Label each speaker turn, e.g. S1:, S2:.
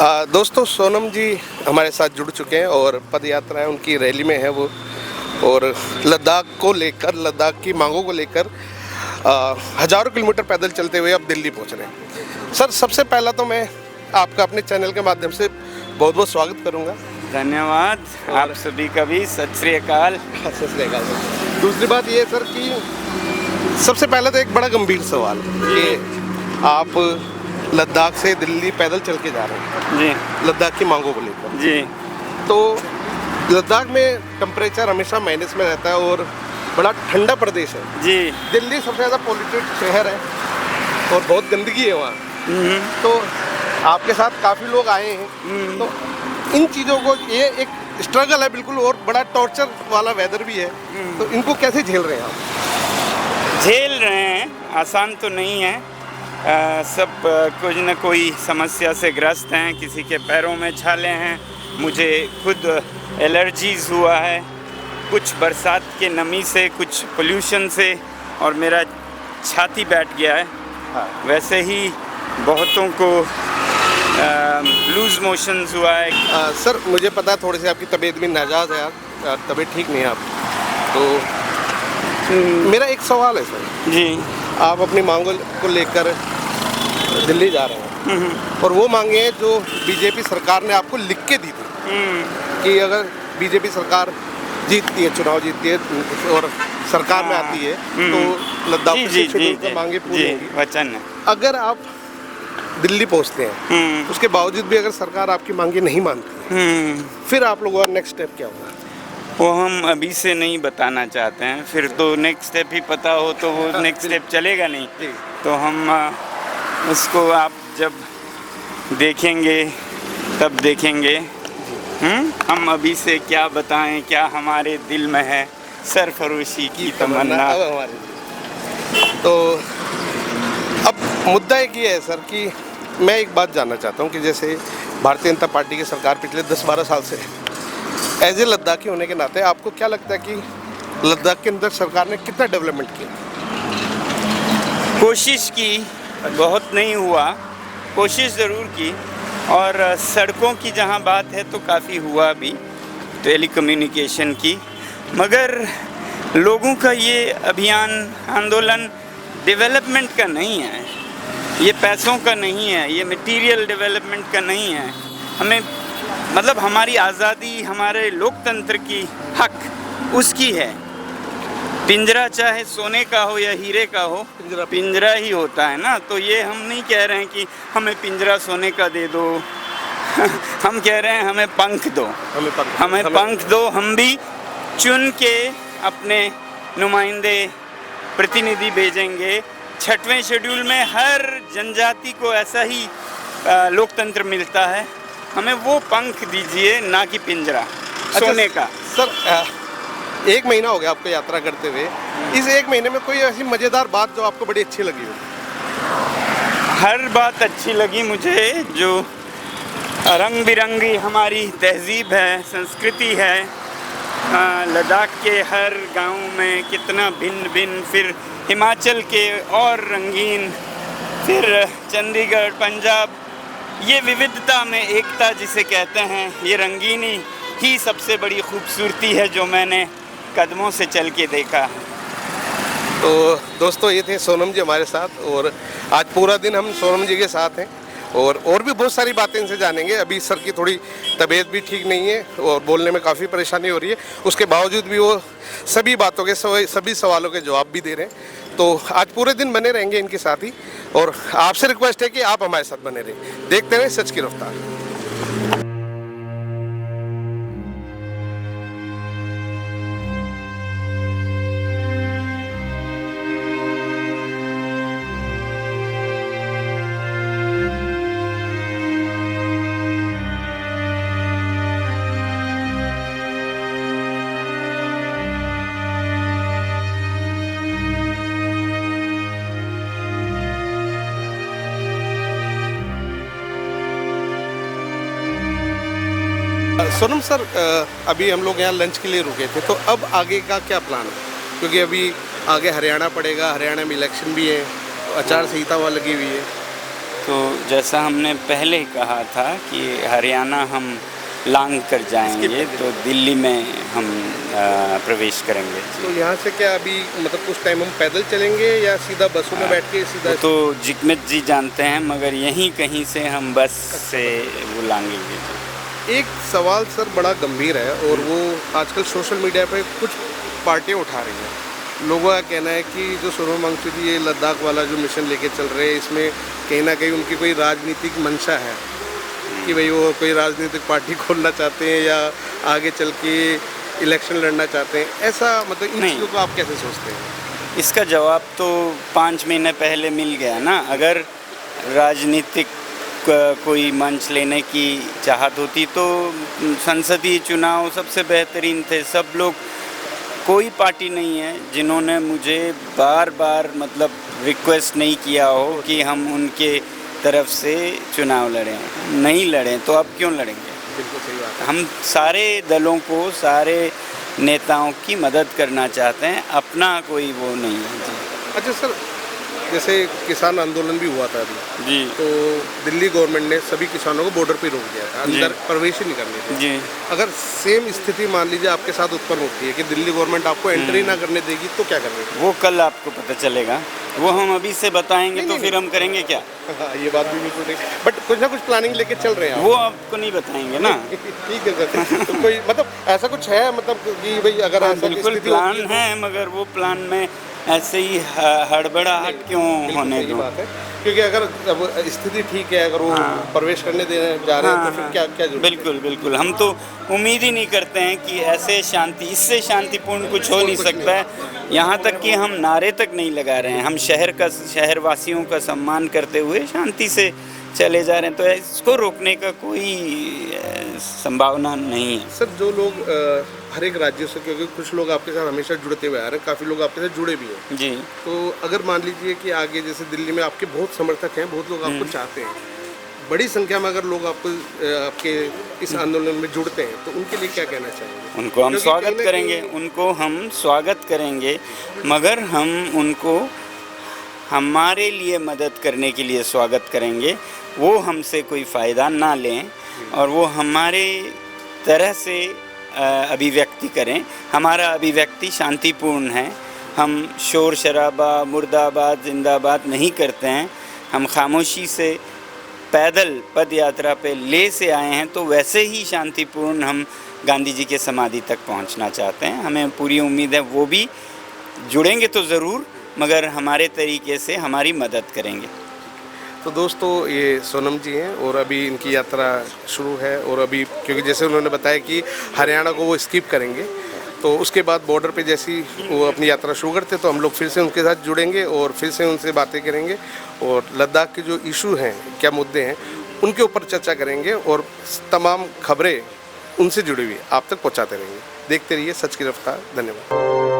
S1: दोस्तों सोनम जी हमारे साथ जुड़ चुके हैं और पद यात्रा है उनकी रैली में है वो। और लद्दाख की मांगों को लेकर हज़ारों किलोमीटर पैदल चलते हुए अब दिल्ली पहुंच रहे हैं। सर सबसे पहला तो मैं आपका अपने चैनल के माध्यम से बहुत बहुत स्वागत करूंगा।
S2: धन्यवाद। आप सभी का भी सत श्री अकाल।
S1: दूसरी बात ये सर कि सबसे पहले तो एक बड़ा गंभीर सवाल कि आप लद्दाख से दिल्ली पैदल चल के जा रहे हैं
S2: जी,
S1: लद्दाख की मांगों को लेकर।
S2: जी।
S1: तो लद्दाख में टेम्परेचर हमेशा माइनस में रहता है और बड़ा ठंडा प्रदेश है
S2: जी।
S1: दिल्ली सबसे ज़्यादा पॉल्यूटेड शहर है और बहुत गंदगी है वहाँ। तो आपके साथ काफ़ी लोग आए हैं, तो इन चीज़ों को ये एक स्ट्रगल है बिल्कुल और बड़ा टॉर्चर वाला वेदर भी है, तो इनको कैसे झेल रहे हैं आप?
S2: झेल रहे हैं, आसान तो नहीं है। सब कुछ न कोई समस्या से ग्रस्त हैं। किसी के पैरों में छाले हैं, मुझे खुद एलर्जीज़ हुआ है, कुछ बरसात के नमी से, कुछ पोल्यूशन से, और मेरा छाती बैठ गया है। वैसे ही बहुतों को लूज मोशंस हुआ है।
S1: सर मुझे पता है थोड़ी सी आपकी तबीयत भी नाजायज़ है यार, तबीयत ठीक नहीं है आप, तो मेरा एक सवाल है सर
S2: जी।
S1: आप अपनी मांगों को लेकर दिल्ली जा रहे हैं और वो मांगे हैं जो बीजेपी सरकार ने आपको लिख के दी थी कि अगर बीजेपी सरकार जीतती है, चुनाव जीतती है और सरकार में आती है तो लद्दाख की मांगे पूरी होंगी,
S2: वचन है।
S1: अगर आप दिल्ली पहुंचते हैं उसके बावजूद भी अगर सरकार आपकी मांगे नहीं मानती फिर आप लोगों का नेक्स्ट स्टेप क्या होगा?
S2: वो हम अभी से नहीं बताना चाहते हैं, फिर तो नेक्स्ट स्टेप ही पता हो तो वो नेक्स्ट स्टेप चलेगा नहीं। तो हम उसको आप जब देखेंगे तब देखेंगे। हम अभी से क्या बताएं, क्या हमारे दिल में है, सरफरोशी की तमन्ना।
S1: तो अब मुद्दा एक ये है सर कि मैं एक बात जानना चाहता हूँ कि जैसे भारतीय जनता पार्टी की सरकार पिछले 10-12 साल से एज ए लद्दाखी होने के नाते आपको क्या लगता है कि लद्दाख के अंदर सरकार ने कितना डेवलपमेंट किया?
S2: कोशिश की, बहुत नहीं हुआ, कोशिश ज़रूर की। और सड़कों की जहाँ बात है तो काफ़ी हुआ भी, टेलीकम्युनिकेशन की। मगर लोगों का ये अभियान, आंदोलन डेवलपमेंट का नहीं है, ये पैसों का नहीं है, ये मटेरियल डेवलपमेंट का नहीं है। हमें मतलब हमारी आज़ादी, हमारे लोकतंत्र की हक उसकी है। पिंजरा चाहे सोने का हो या हीरे का हो, पिंजरा ही होता है ना। तो ये हम नहीं कह रहे हैं कि हमें पिंजरा सोने का दे दो हम कह रहे हैं हमें पंख दो, हमें पंख दो। हम भी चुन के अपने नुमाइंदे, प्रतिनिधि भेजेंगे। 6वें शेड्यूल में हर जनजाति को ऐसा ही लोकतंत्र मिलता है। हमें वो पंख दीजिए, ना कि पिंजरा सोने का।
S1: सर 1 महीना हो गया आपको यात्रा करते हुए, इस 1 महीने में कोई ऐसी मज़ेदार बात जो आपको बड़ी अच्छी लगी हो?
S2: हर बात अच्छी लगी मुझे। जो रंग बिरंगी हमारी तहजीब है, संस्कृति है, लद्दाख के हर गांव में कितना भिन्न भिन्न, फिर हिमाचल के और रंगीन, फिर चंडीगढ़, पंजाब, ये विविधता में एकता जिसे कहते हैं, ये रंगीनी ही सबसे बड़ी खूबसूरती है जो मैंने कदमों से चल के देखा।
S1: तो दोस्तों ये थे सोनम जी हमारे साथ और आज पूरा दिन हम सोनम जी के साथ हैं और भी बहुत सारी बातें इनसे जानेंगे। अभी सर की थोड़ी तबीयत भी ठीक नहीं है और बोलने में काफ़ी परेशानी हो रही है, उसके बावजूद भी वो सभी बातों के सभी सवालों के जवाब भी दे रहे हैं। तो आज पूरे दिन बने रहेंगे इनके साथ ही और आपसे रिक्वेस्ट है कि आप हमारे साथ बने रहें। देखते रहें सच की रफ्तार। सोनम सर अभी हम लोग यहाँ लंच के लिए रुके थे, तो अब आगे का क्या प्लान है? क्योंकि अभी आगे हरियाणा पड़ेगा, हरियाणा में इलेक्शन भी है, आचार संहिता वहाँ लगी हुई है,
S2: तो जैसा हमने पहले कहा था कि हरियाणा हम लांग कर जाएंगे तो दिल्ली में हम प्रवेश करेंगे।
S1: तो यहाँ से क्या अभी मतलब कुछ टाइम हम पैदल चलेंगे या सीधा बसों में बैठ के सीधा?
S2: तो जिकमित जी जानते हैं, मगर यहीं कहीं से हम बस से वो लाएंगे।
S1: एक सवाल सर बड़ा गंभीर है और वो आजकल सोशल मीडिया पे कुछ पार्टियां उठा रही हैं। लोगों का कहना है कि जो सोनम वांगचुक ये लद्दाख वाला जो मिशन लेके चल रहे हैं, इसमें कहीं ना कहीं उनकी कोई राजनीतिक मंशा है कि भाई वो कोई राजनीतिक पार्टी खोलना चाहते हैं या आगे चल के इलेक्शन लड़ना चाहते हैं। ऐसा मतलब इन चीज़ों को आप कैसे सोचते हैं?
S2: इसका जवाब तो 5 महीने पहले मिल गया ना। अगर राजनीतिक कोई मंच लेने की चाहत होती तो संसदीय चुनाव सबसे बेहतरीन थे। सब लोग, कोई पार्टी नहीं है जिन्होंने मुझे बार बार मतलब रिक्वेस्ट नहीं किया हो कि हम उनके तरफ से चुनाव लड़ें। नहीं लड़ें तो अब क्यों लड़ेंगे?
S1: बिल्कुल सही बात है।
S2: हम सारे दलों को, सारे नेताओं की मदद करना चाहते हैं, अपना कोई वो नहीं है जी।
S1: अच्छा सर, जैसे किसान आंदोलन भी हुआ था अभी
S2: जी,
S1: तो दिल्ली गवर्नमेंट ने सभी किसानों को बॉर्डर पे रोक दिया था, अंदर प्रवेश ही नहीं करने दिया
S2: जी।
S1: अगर सेम स्थिति मान लीजिए आपके साथ उत्पन्न होती है कि दिल्ली गवर्नमेंट आपको एंट्री ना करने देगी तो क्या करेंगे?
S2: वो कल आपको पता चलेगा। वो हम अभी से बताएंगे तो फिर हम करेंगे क्या?
S1: हाँ, ये बात भी बिल्कुल ठीक। बट कुछ ना कुछ प्लानिंग लेके चल रहे हैं आप।
S2: वो आपको नहीं बताएंगे ना।
S1: ठीक है सर। तो कोई मतलब ऐसा कुछ है मतलब कि भाई अगर ऐसा
S2: बिल्कुल
S1: स्थिति
S2: प्लान
S1: होगी तो-
S2: है, मगर वो प्लान में ऐसे ही हड़बड़ाहट क्यों
S1: बिल्कुल
S2: होने
S1: सही
S2: दो?
S1: बात है, क्योंकि अगर अब स्थिति ठीक है, अगर वो प्रवेश करने देने जा रहे हैं तो फिर क्या क्या जरूरत है?
S2: बिल्कुल बिल्कुल। हम तो उम्मीद ही नहीं करते हैं कि ऐसे इससे शांतिपूर्ण कुछ हो नहीं सकता है। यहाँ तक कि हम नारे तक नहीं लगा रहे हैं। हम शहरवासियों का सम्मान करते हुए शांति से चले जा रहे हैं, तो इसको रोकने का कोई संभावना नहीं है।
S1: सर, जो लोग हर एक राज्य से, क्योंकि कुछ लोग आपके साथ हमेशा जुड़ते हुए आ रहे हैं, काफ़ी लोग आपके साथ जुड़े भी हैं
S2: जी,
S1: तो अगर मान लीजिए कि आगे जैसे दिल्ली में आपके बहुत समर्थक हैं, बहुत लोग आपको चाहते हैं, बड़ी संख्या में अगर लोग आपको आपके इस आंदोलन में जुड़ते हैं तो उनके लिए क्या कहना चाहेंगे?
S2: उनको हम
S1: क्योंकि
S2: स्वागत
S1: कहीं ना
S2: करेंगे, उनको हम स्वागत करेंगे, मगर हम उनको हमारे लिए मदद करने के लिए स्वागत करेंगे। वो हमसे कोई फ़ायदा ना लें और वो हमारे तरह से अभिव्यक्ति करें। हमारा अभिव्यक्ति शांतिपूर्ण है। हम शोर शराबा, मुर्दाबाद जिंदाबाद नहीं करते हैं। हम खामोशी से पैदल पद यात्रा पे ले से आए हैं, तो वैसे ही शांतिपूर्ण हम गांधी जी के समाधि तक पहुंचना चाहते हैं। हमें पूरी उम्मीद है वो भी जुड़ेंगे तो ज़रूर, मगर हमारे तरीके से हमारी मदद करेंगे।
S1: तो दोस्तों, ये सोनम जी हैं और अभी इनकी यात्रा शुरू है और अभी क्योंकि जैसे उन्होंने बताया कि हरियाणा को वो स्किप करेंगे, तो उसके बाद बॉर्डर पे जैसी वो अपनी यात्रा शुरू करते तो हम लोग फिर से उनके साथ जुड़ेंगे और फिर से उनसे बातें करेंगे और लद्दाख के जो इशू हैं, क्या मुद्दे हैं, उनके ऊपर चर्चा करेंगे और तमाम खबरें उनसे जुड़ी हुई आप तक पहुँचाते रहेंगे। देखते रहिए सच की रफ्तार। धन्यवाद।